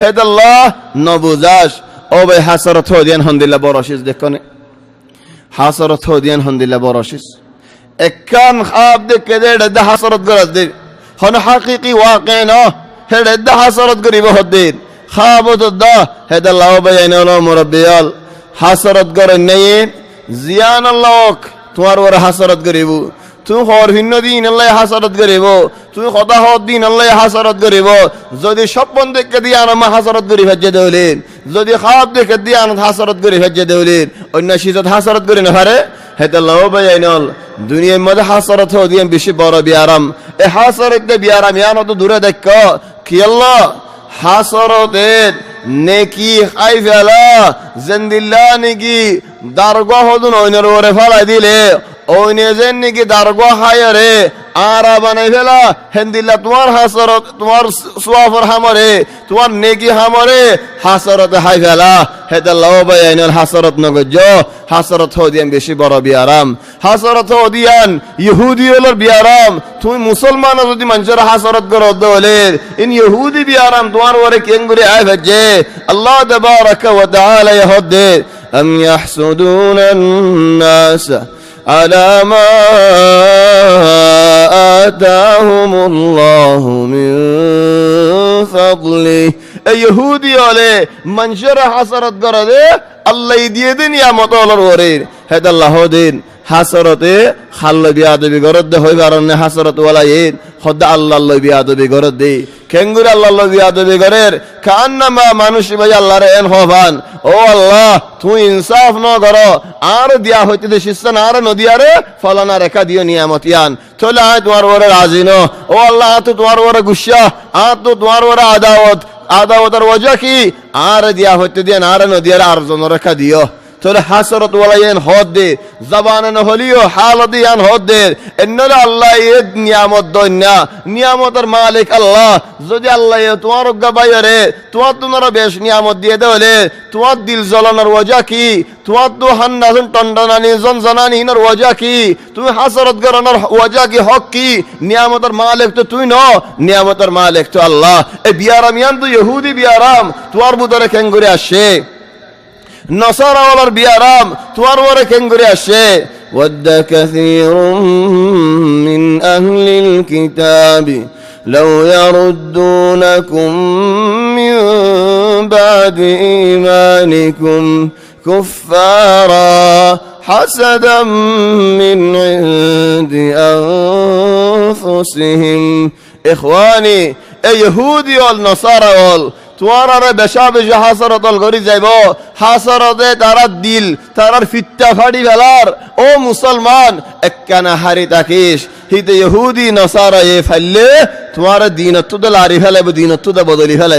হেদাল্লাহ নবুজাস ও ভাই হাসরত হদিয়ান হন্দিল্লা বরশিস দেখনে হাসরত হদিয়ান হন্দিল্লা বরশিস একখান খাব দেখে দে হাসরত গরাজ দে হন হাকিকি ওয়াকে ন হেডে দে হাসরত গরিব হদ্দিন খাবত দা হেদাল্লাহ ভাই আইনাল মুরাব্বিয়াল হাসরত গরে নেই জিয়ান আল্লাহ তোমার ওর হাসরত গরিব তুমি হর ভিন্ন দিন আল্লাহ হাসরত করিব তুমি কথা হর দিন আল্লাহ হাসরত করিব যদি স্বপ্ন দেখে দিয়ে আনমা হাসরত করি ভেজে দেউলেন যদি খাব দেখে দিয়ে আন হাসরত করি ভেজে দেউলেন অন্য সিজত হাসরত করি না পারে হেতাল্লাহ ভাই আইনল দুনিয়ার মধ্যে হাসরত হদিয়ান বেশি বড় বিয়ারাম এ হাসরত দে বিয়ারাম ইয়ান তো দূরে দেখ কি আল্লাহ হাসরতের নেকি খাই ফেলা জিন্দিল্লাহ নেকি দারগাহ হদুন অন্যের ওরে ফেলাই দিলে ওইনে যেন নাকি দারগা হায়রে আরা বানাই ফেলা হেন্দিল্লা তোমার হাসরত তোমার সোয়াফর হামরে তোমার নেকি হামরে হাসরত হাই ফেলা হেদাল্লাহ ভাই আইনাল হাসরত নগজ হাসরত হদিয়ান বেশি বড় বিয়ারাম হাসরত হদিয়ান ইহুদি হলোর বিয়ারাম তুমি মুসলমান যদি মানুষের হাসরত করো দলে ইন ইহুদি বিয়ারাম তোমার ওরে কেঙ্গুরি আয় ভেজে আল্লাহ তাবারাকা ওয়া তাআলা ইহদে আম ইয়াহসুদুনান নাস على ما آتاهم الله من فضله يهودي عليه منشر حسرت قرده الله يدين يا مطول الورين هذا الله دين حسرته خل بيادبي قرده هو بارن حسرت ولا ين خد الله بيادبي قرده কেঙ্গুর আল্লাহ বিয়াদবি করের কান্নামা মানুষ ভাই আল্লাহর এন হবান ও আল্লাহ তুই ইনসাফ ন করো আর দিয়া হইতে দে শিস্তান আর নদিয়ারে ফলানা রেখা দিও নিয়ামতিয়ান চলে আয় তোমার ওরে রাজি ন ও আল্লাহ তো তোমার ওরে গুসা আর তো তোমার ওরে আদাওয়াতের ওজা কি আর দিয়া হইতে দেন আর নদিয়ারে আর জন রেখা দিও তোরে হাসরত ওয়ালাইন হদ দে জবানে ন হলিও হালত ইয়ান হদ দে এন্নরে আল্লাহ এ নিয়ামত দন্যা নিয়ামতের মালিক আল্লাহ যদি আল্লাহ তোমার গাবাইরে তোমার বেশ নিয়ামত দিয়ে দেলে তোমার দিল জ্বলানোর ওজা কি তোমার তো হান্নাজন টন্ডনানি জনজনানি ইনর ওজা কি তুমি হাসরত গরানোর ওজা কি হক কি নিয়ামতের মালিক তো তুই ন নিয়ামতের মালিক তো আল্লাহ এ বিয়ারাম ইয়ান তো ইহুদি বিয়ারাম তোমার বুতরে কেঙ্গুরে আসে نصارى ولا بيارام توار ورا كنغري الشيء ود كثير من أهل الكتاب لو يردونكم من بعد إيمانكم كفارا حسدا من عند أنفسهم إخواني يهودي والنصارى তোমার বেশা বেশা হাসরত গড়ি যাইব হাসরতে তারা দিল তারার ফিটটা ফাড়ি ফেলার ও মুসলমান একখানা হারি তাকিস হিতে ইহুদি নসারা এ ফাইলে তোমার দিনত্ব লারি ফেলাইব দিনত্ব বদলি ফেলাই